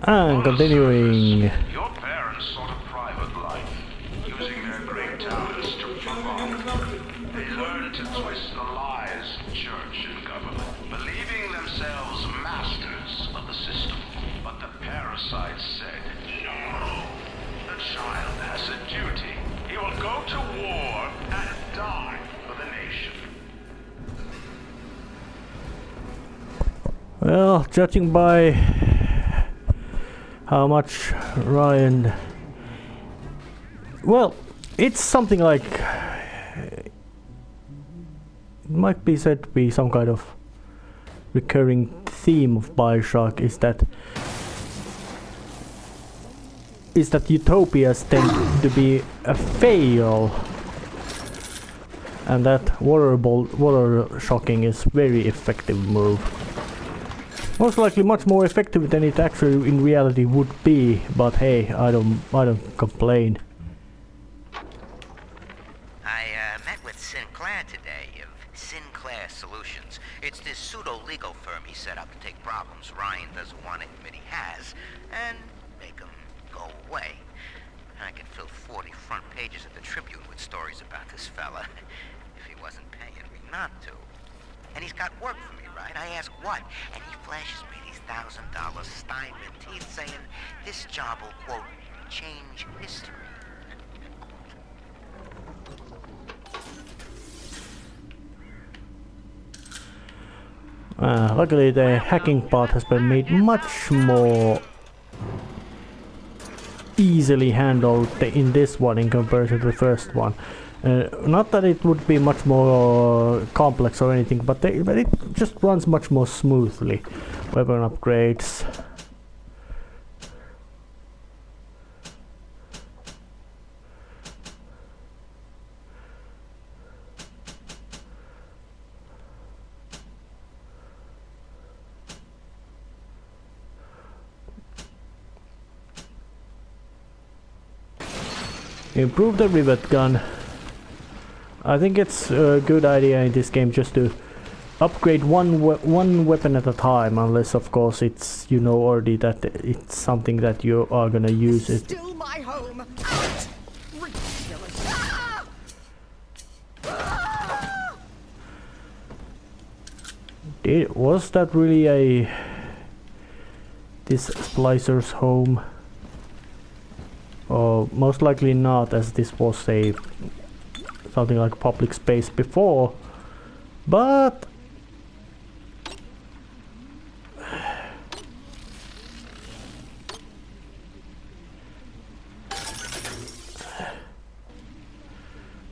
And continuing. Your parents sought a private life, using their great talents to provoke. They learned to twist the lies of church and government, believing themselves masters of the system. But the parasites said, no, the child has a duty. He will go to war and die for the nation. Well, judging by how much Ryan... Well, it's something like... It might be said to be some kind of recurring theme of BioShock is that utopias tend to be a fail, and that water shocking is very effective move. Most likely much more effective than it actually in reality would be, but hey, I don't complain. I met with Sinclair today of Sinclair Solutions. It's this pseudo-legal firm he set up to take problems Ryan doesn't want to admit he has, and make them go away. I could fill 40 front pages of the Tribune with stories about this fella, if he wasn't paying me not to. And he's got work for me, right? I ask what? And he flashes me these $1,000 stipend. He's saying this job will, quote, change history. Luckily the hacking part has been made much more easily handled in this one in comparison to the first one. Not that it would be much more complex or anything, but it just runs much more smoothly. Weapon upgrades. Improve the rivet gun. I think it's a good idea in this game just to upgrade one weapon at a time, unless of course it's, you know, already that it's something that you are gonna use it. Still my home. Out! Ridiculous. Ah! Ah! Was that really this splicer's home? Or most likely not, as this was something like public space before, but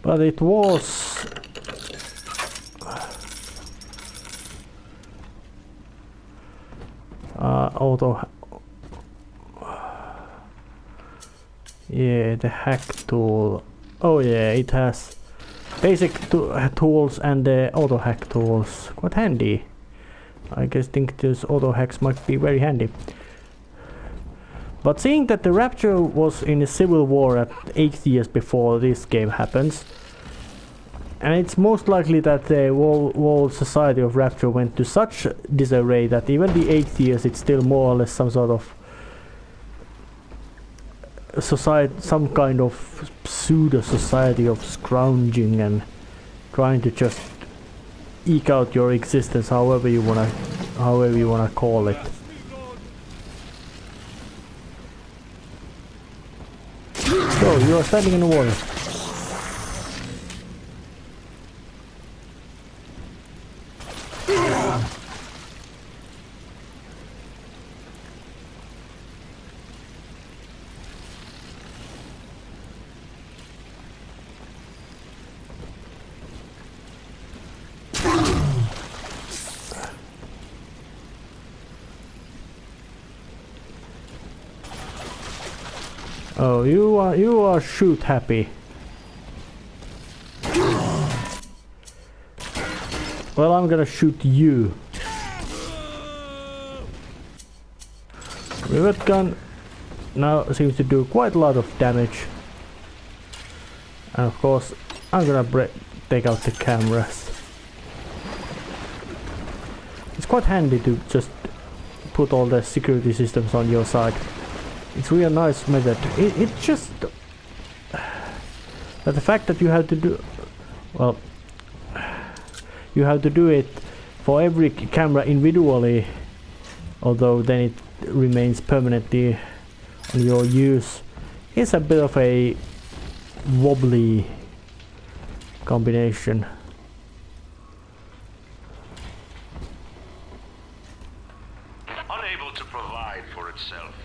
it was auto. Yeah, the hack tool. Oh yeah, it has basic tools and the auto hack tools. Quite handy. I guess think those auto hacks might be very handy. But seeing that the Rapture was in a civil war at 8 years before this game happens, and it's most likely that the whole society of Rapture went to such disarray that even the 8 years it's still more or less some sort of society, some kind of pseudo society of scrounging and trying to just eke out your existence however you wanna call it. So you are standing in the water. Oh, you are shoot happy. Well, I'm gonna shoot you. Rivet gun now seems to do quite a lot of damage. And of course, I'm gonna take out the cameras. It's quite handy to just put all the security systems on your side. It's really a nice method. It's just but the fact that you have to do, well, you have to do it for every camera individually, although then it remains permanently on your use, is a bit of a wobbly combination. Unable to provide for itself,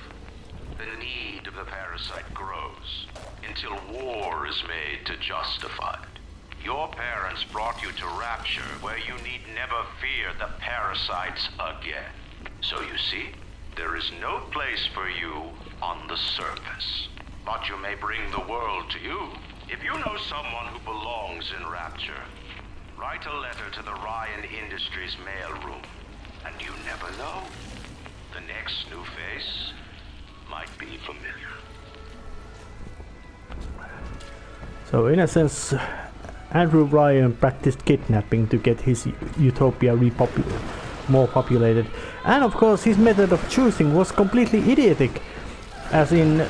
the need of the parasite grows until war is made to justify it. Your parents brought you to Rapture, where you need never fear the parasites again. So you see, there is no place for you on the surface. But you may bring the world to you. If you know someone who belongs in Rapture, write a letter to the Ryan Industries mailroom. And you never know. The next new face might be familiar. So in a sense, Andrew Ryan practiced kidnapping to get his utopia more populated. And of course his method of choosing was completely idiotic. As in,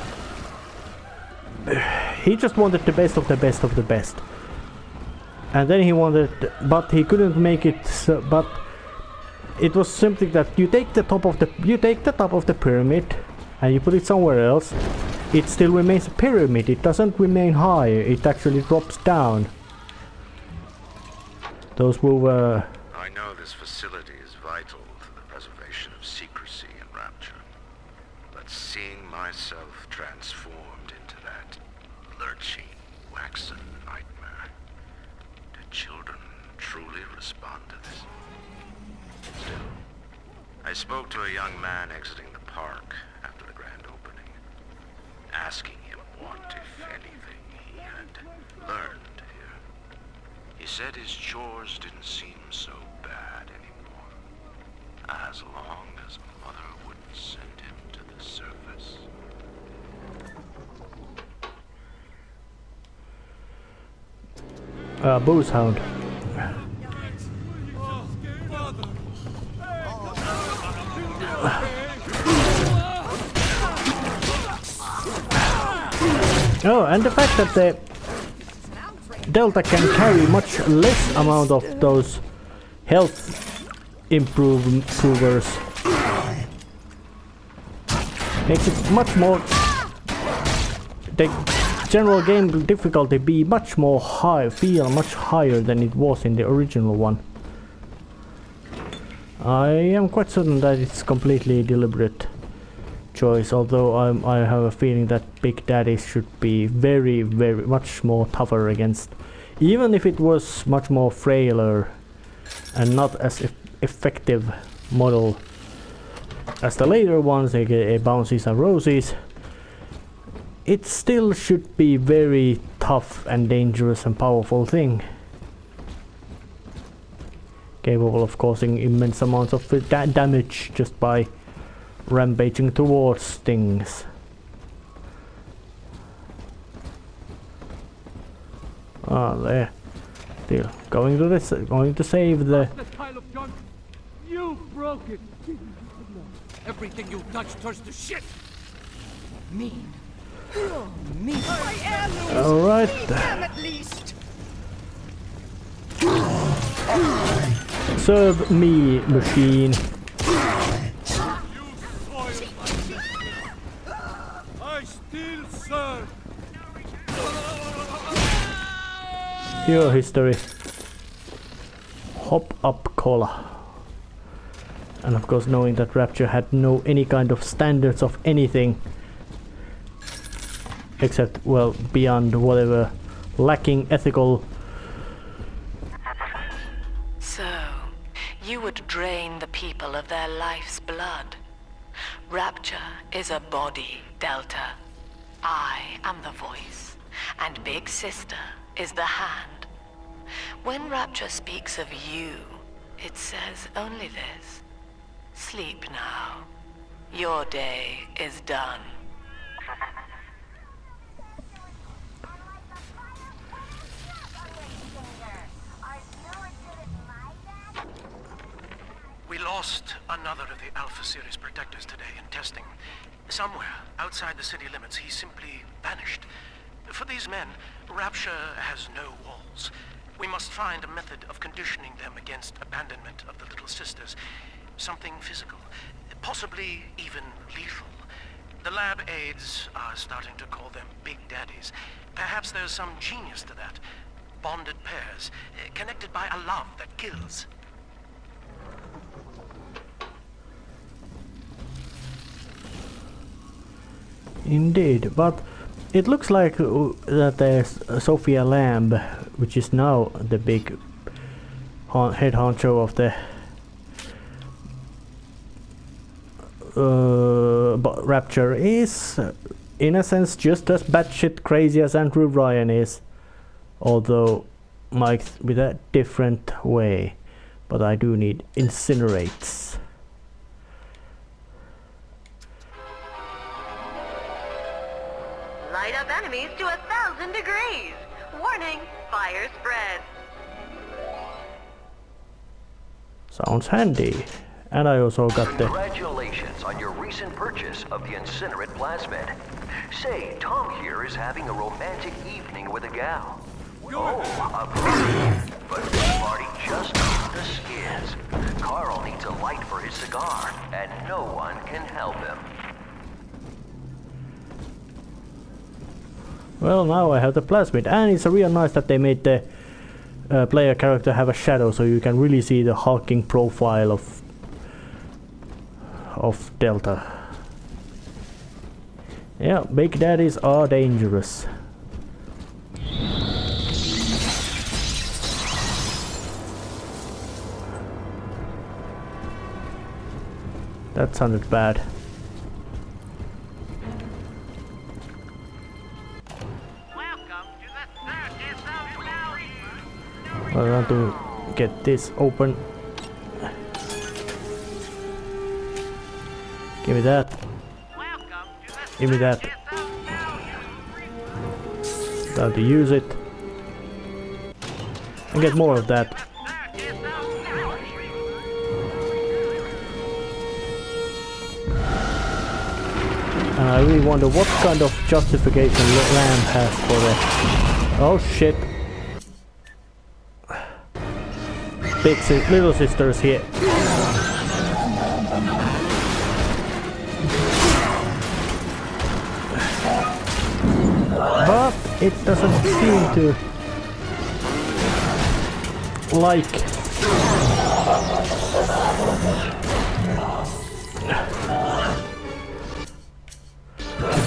he just wanted the best of the best of the best. And then he wanted, but he couldn't make it, so, but it was something that you take the top of the pyramid and you put it somewhere else. It still remains a pyramid, it doesn't remain higher, it actually drops down. Those were I know this facility is vital to the preservation of secrecy in Rapture, but seeing myself transformed into that lurching, waxen nightmare, do children truly respond to this? Still, I spoke to a young man exiting the park after the grand opening, asking him what, if anything, he had learned here. He said his chores didn't seem so bad anymore, as long as Mother wouldn't send him to the surface. Booze Hound. Oh, and the fact that the Delta can carry much less amount of those health improvers makes it much more, the general game difficulty be much more high, feel much higher than it was in the original one. I am quite certain that it's completely deliberate choice, although I have a feeling that Big Daddy should be very much more tougher against, even if it was much more frailer and not as effective model as the later ones, aka Bouncies and Rosies. It still should be very tough and dangerous and powerful thing, capable of causing immense amounts of damage just by rampaging towards things. Ah, there. Still going to save the. That pile of junk, you broke it. Everything you touch turns to shit. Mean. Oh, mean. I am All right. them at least. Serve me, machine. I still serve. Your history. Hop up cola. And of course, knowing that Rapture had no any kind of standards of anything, except, well, beyond whatever lacking ethical. So, you would drain the people of their life's blood. Rapture is a body, Delta. I am the voice, and Big Sister is the hand. When Rapture speaks of you, it says only this. Sleep now. Your day is done. We We lost another of the Alpha Series protectors today in testing. Somewhere outside the city limits, he simply vanished. For these men, Rapture has no walls. We must find a method of conditioning them against abandonment of the Little Sisters. Something physical, possibly even lethal. The lab aides are starting to call them Big Daddies. Perhaps there's some genius to that. Bonded pairs, connected by a love that kills. Indeed, but it looks like that there's Sophia Lamb, which is now the big head honcho of the Rapture, is in a sense just as batshit crazy as Andrew Ryan is, although Mike's with a different way. But I do need incinerates. Light up enemies to 1,000 degrees. Warning, fire spread. Sounds handy. And I also got the... Congratulations on your recent purchase of the incinerate plasmid. Say, Tom here is having a romantic evening with a gal. Oh, a party. But this party just needs the skids. Carl needs a light for his cigar, and no one can help him. Well, now I have the plasmid, and it's real nice that they made the player character have a shadow, so you can really see the hulking profile of Delta. Yeah, Big Daddies are dangerous. That sounded bad. I want to get this open. Give me that. Give me that. Time to use it. And get more of that. And I really wonder what kind of justification Lamb has for the... Oh shit. Little sisters here. But it doesn't seem to like.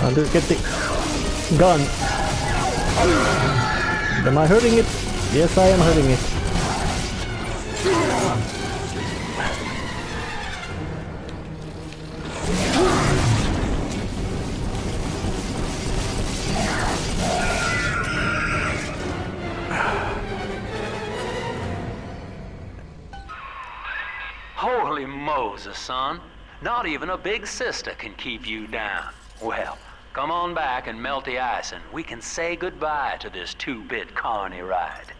I'll just get the gun. Am I hurting it? Yes, I am hurting it. Holy Moses, son. Not even a big sister can keep you down. Well, come on back and melt the ice and we can say goodbye to this 2-bit carny ride.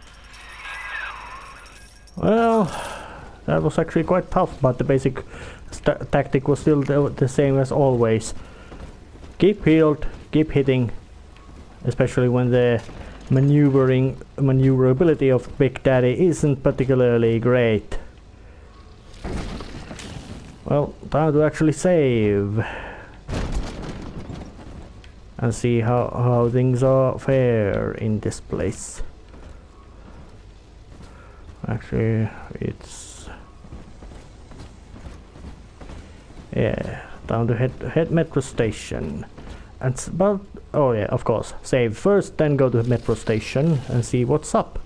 Well, that was actually quite tough, but the basic tactic was still the same as always. Keep healed, keep hitting, especially when the maneuverability of Big Daddy isn't particularly great. Well, time to actually save and see how things are fair in this place. Actually, it's yeah, time to head metro station. And but oh yeah, of course, save first, then go to metro station and see what's up.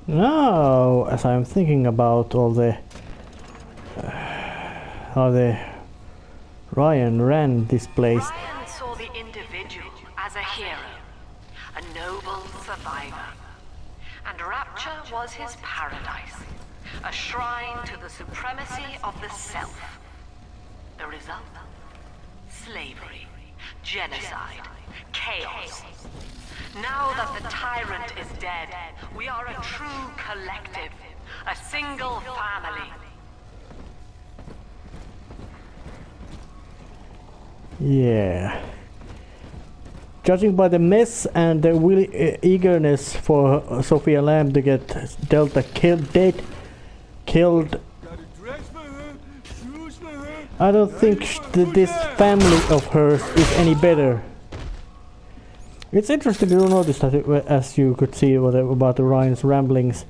Now, as I'm thinking about all the how the Ryan ran this place. Ryan saw the individual as a hero, a noble survivor. And Rapture was his paradise, a shrine to the supremacy of the self. The result? Slavery, genocide, chaos. Now that the tyrant is dead, we are a true collective, A single family. Yeah. Judging by the mess and the eagerness for Sophia Lamb to get Delta killed, I don't think that this family of hers is any better. It's interesting to notice that, as you could see about Ryan's ramblings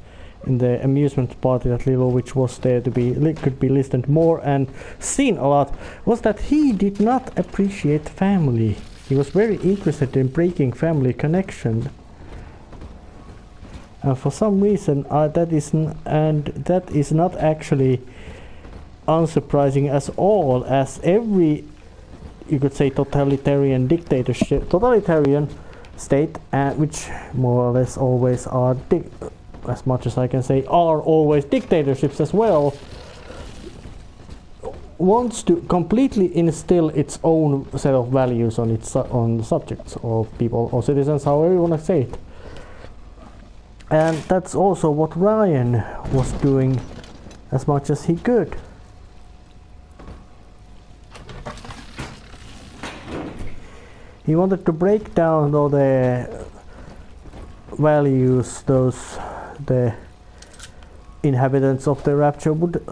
in the amusement party that Little Witch was there to be could be listened more and seen a lot, was that he did not appreciate family. He was very interested in breaking family connection. And for some reason that is not actually unsurprising as all, as every, you could say, totalitarian state, which more or less always are, as much as I can say, are always dictatorships as well, wants to completely instill its own set of values on subjects or people or citizens, however you want to say it. And that's also what Ryan was doing as much as he could. He wanted to break down all the values the inhabitants of the Rapture would,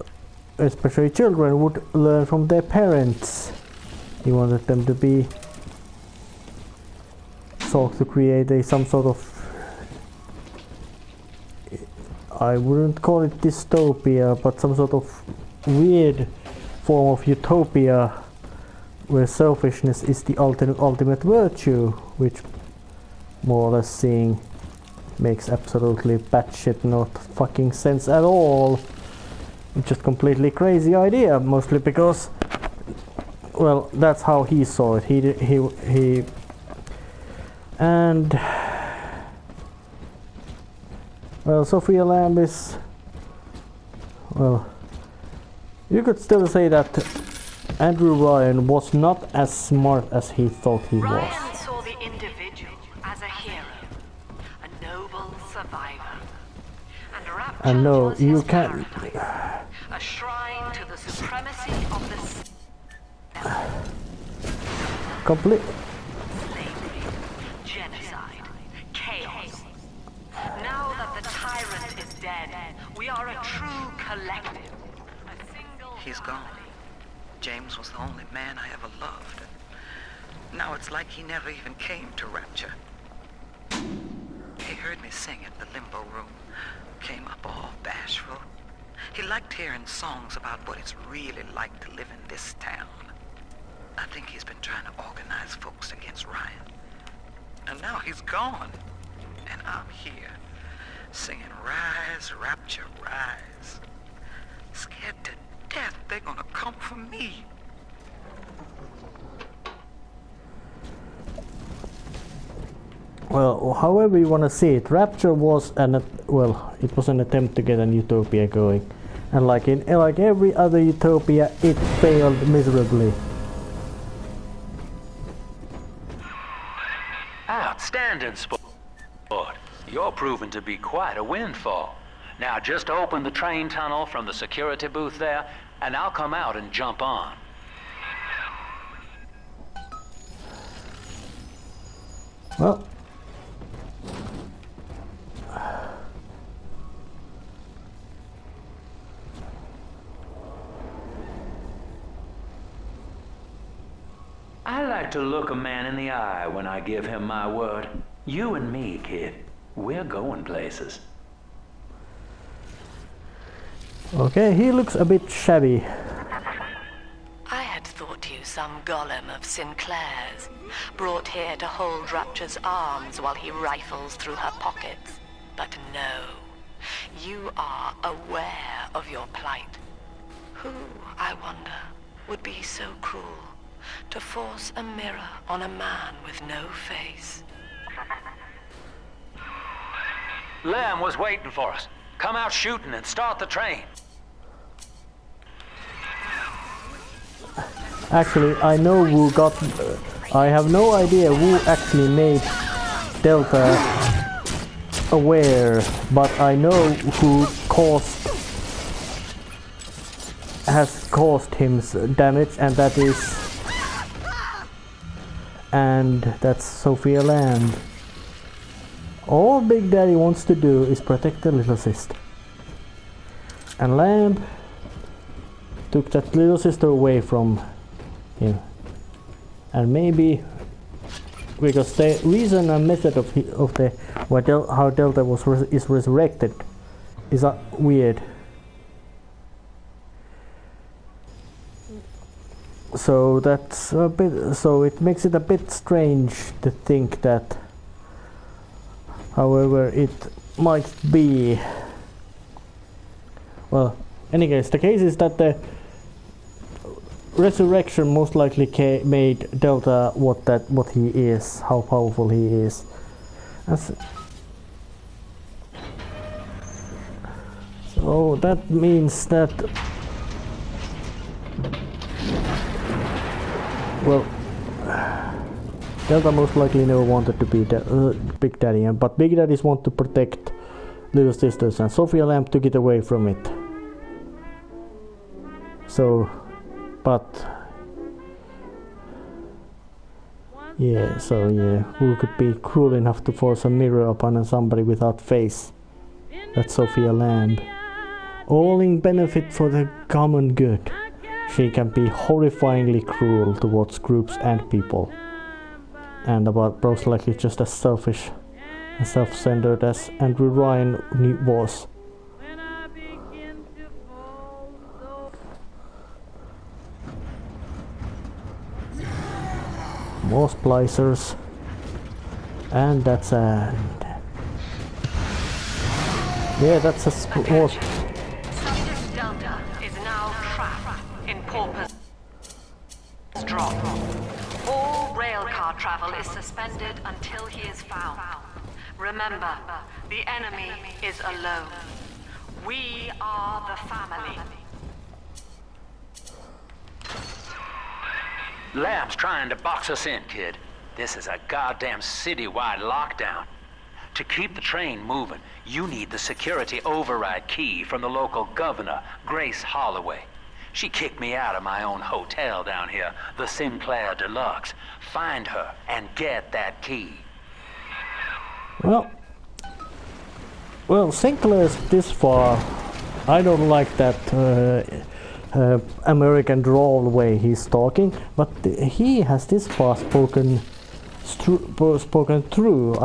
especially children, would learn from their parents. He wanted them to be sought to create some sort of, I wouldn't call it dystopia, but some sort of weird form of utopia where selfishness is the ultimate virtue, which more or less seeing makes absolutely batshit not fucking sense at all. It's just completely crazy idea, mostly because, well, that's how he saw it. He and well, Sophia Lamb is, well, you could still say that Andrew Ryan was not as smart as he thought he was. Ryan saw the individual as a hero, a noble survivor, and Rapture no, was you his can't. paradise, a shrine to the supremacy of the Complete. slavery, genocide, chaos. Now that the tyrant is dead, we are a true collective. A single He's gone. James was the only man I ever loved. Now it's like he never even came to Rapture. He heard me sing at the limbo room, came up all bashful. He liked hearing songs about what it's really like to live in this town. I think he's been trying to organize folks against Ryan. And now he's gone. And I'm here, singing Rise, Rapture, Rise. Scared to death they're gonna come for me. Well, however you want to see it, Rapture was it was an attempt to get an utopia going, and like every other utopia, it failed miserably. Outstanding sport. You're proving to be quite a windfall. Now just open the train tunnel from the security booth there, and I'll come out and jump on. Well, I like to look a man in the eye when I give him my word. You and me, kid, we're going places. okay, he looks a bit shabby. I had thought you some golem of Sinclair's, brought here to hold Rapture's arms while he rifles through her pockets. But no, you are aware of your plight. Who, I wonder, would be so cruel to force a mirror on a man with no face? Lamb was waiting for us. Come out shooting and start the train. Actually, I know who got. I have no idea who actually made Delta aware, but I know who caused has caused him damage, and that's Sophia Lamb. All Big Daddy wants to do is protect the little sister. And Lamb took that little sister away from him. And maybe because the reason and method of how Delta is resurrected is weird. So that's a bit. So it makes it a bit strange to think that. However, it might be. Well, any case, the case is that the resurrection most likely made Delta what he is, how powerful he is. So that means that. Well, Delta most likely never wanted to be Big Daddy, but Big Daddies want to protect little sisters, and Sophia Lamb took it away from it. So, but yeah, who could be cruel enough to force a mirror upon somebody without face? That's Sophia Lamb. All in benefit for the common good. She can be horrifyingly cruel towards groups and people, and about most likely just as selfish and self-centered as Andrew Ryan was. More splicers, and that's a that's a more. Subject Delta is now trapped in Pauper's drop. All railcar travel is suspended until he is found. Remember, the enemy is alone. We are the family. Lamb's trying to box us in, kid. This is a goddamn city-wide lockdown. To keep the train moving, you need the security override key from the local governor, Grace Holloway. She kicked me out of my own hotel down here, the Sinclair Deluxe. Find her and get that key. Well, Sinclair's this far. I don't like that American drawl way he's talking, but he has this far spoken through.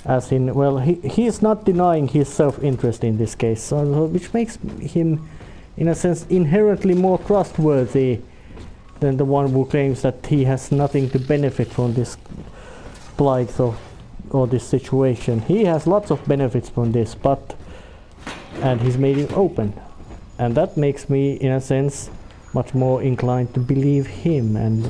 As in, well, he's not denying his self-interest in this case, so, which makes him, in a sense, inherently more trustworthy than the one who claims that he has nothing to benefit from this plight or this situation. He has lots of benefits from this, and he's made it open, and that makes me, in a sense, much more inclined to believe him. And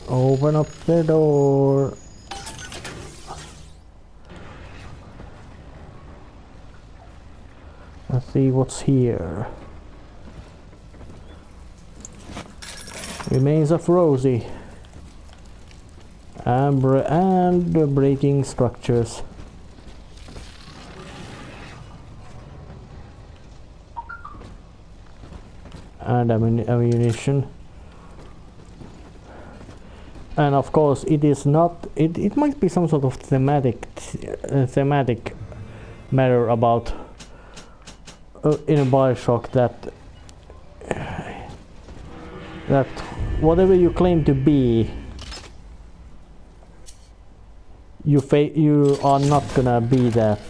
open up the door. Let's see what's here. Remains of Rosie. And breaking structures. And ammunition. And of course, it is not. It might be some sort of thematic matter about in a BioShock that whatever you claim to be, you are not gonna be that.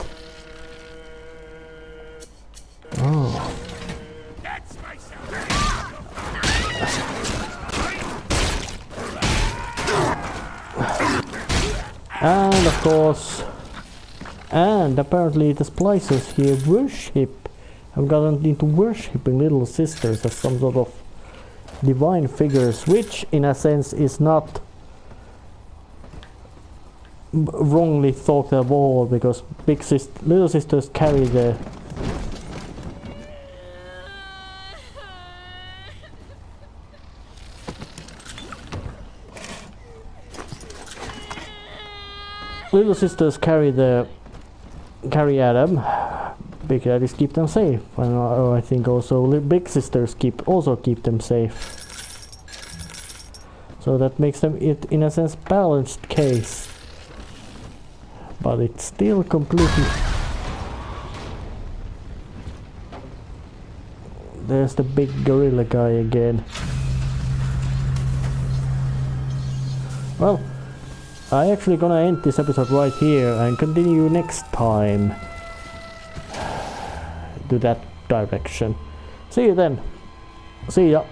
Oh. And of course, and apparently the splicers here have gotten into worshipping little sisters as some sort of divine figures, which in a sense is not wrongly thought of all, because little sisters carry the carry Adam, big daddies keep them safe, and I think also big sisters keep them safe. So that makes them it in a sense balanced case, but it's still completely. There's the big gorilla guy again. Well, I'm actually gonna end this episode right here and continue next time to that direction. See you then. See ya.